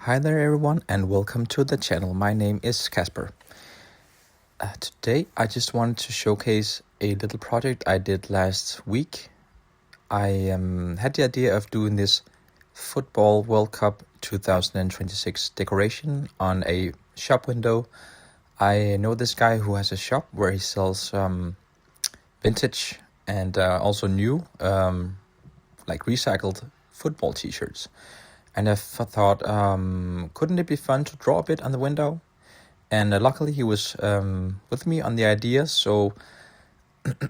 Hi there everyone and welcome to the channel. My name is Casper. Today I just wanted to showcase a little project I did last week. I had the idea of doing this Football World Cup 2026 decoration on a shop window. I know this guy who has a shop where he sells vintage and also new like recycled football t-shirts. And I thought, couldn't it be fun to draw a bit on the window? And luckily he was with me on the idea, so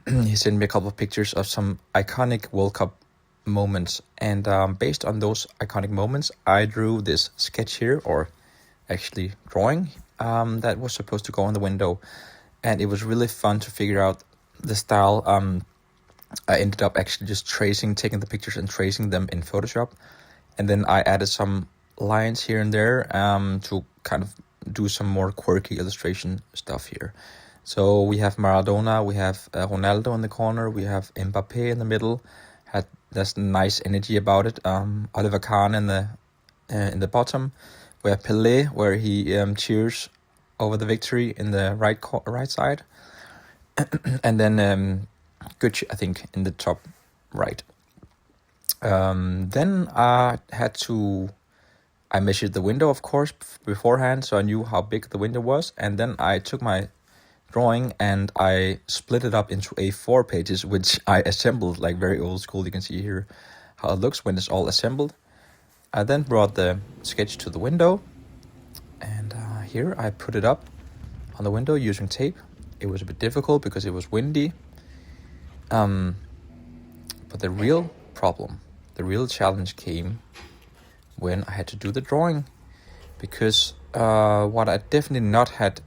he sent me a couple of pictures of some iconic World Cup moments. And based on those iconic moments, I drew this sketch here, or actually drawing, that was supposed to go on the window. And it was really fun to figure out the style. I ended up actually just taking the pictures and tracing them in Photoshop. And then I added some lines here and there to kind of do some more quirky illustration stuff here. So we have Maradona, we have Ronaldo in the corner, we have Mbappe in the middle. There's nice energy about it. Oliver Kahn in the bottom. We have Pelé, where he cheers over the victory in the right side. And then Gucci, I think, in the top right. Then I measured the window, of course, beforehand, so I knew how big the window was. And then I took my drawing and I split it up into A4 pages, which I assembled like very old school. You can see here how it looks when it's all assembled. I then brought the sketch to the window, and here I put it up on the window using tape. It was a bit difficult because it was windy. But the real challenge came when I had to do the drawing, because what I definitely not had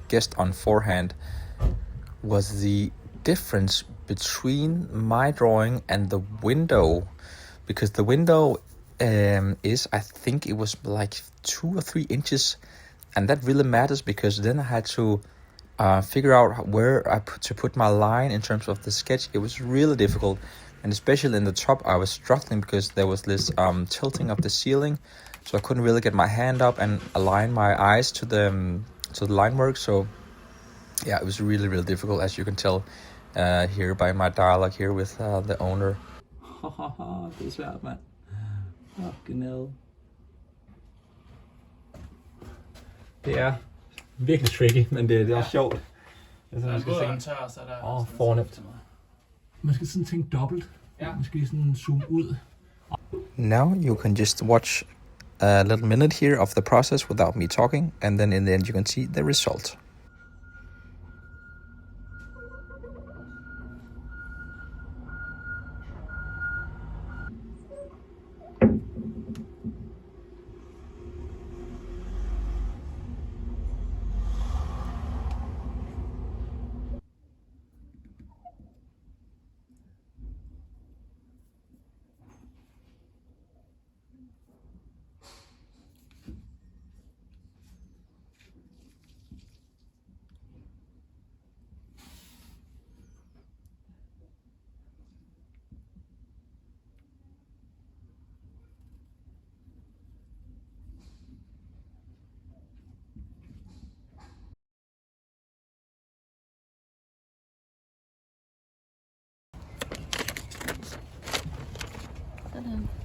guessed on forehand was the difference between my drawing and the window, because the window is, I think it was like 2 or 3 inches, and that really matters because then I had to figure out where to put my line in terms of the sketch. It was really difficult, and especially in the top I was struggling because there was this tilting of the ceiling, so I couldn't really get my hand up and align my eyes to the line work. So yeah, it was really difficult, as you can tell here by my dialogue here with the owner. Det svært, mand. Fucking hell. Det virkelig tricky, men det er også sjovt. Altså, man skal tænke, fornemt. Man skal sådan tænke dobbelt. Man skal sådan zoome ud. Now you can just watch a little minute here of the process without me talking, and then in the end you can see the result.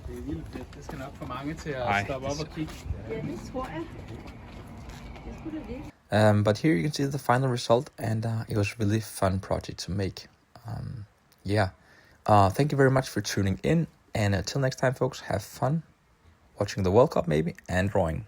Det er vildt fedt. Det skal nok få mange til at stoppe op og kigge. Ja, det tror jeg. Det skulle det virkelig. But here you can see the final result, and it was a really fun project to make. Thank you very much for tuning in, and until next time, folks, have fun watching the World Cup maybe, and drawing.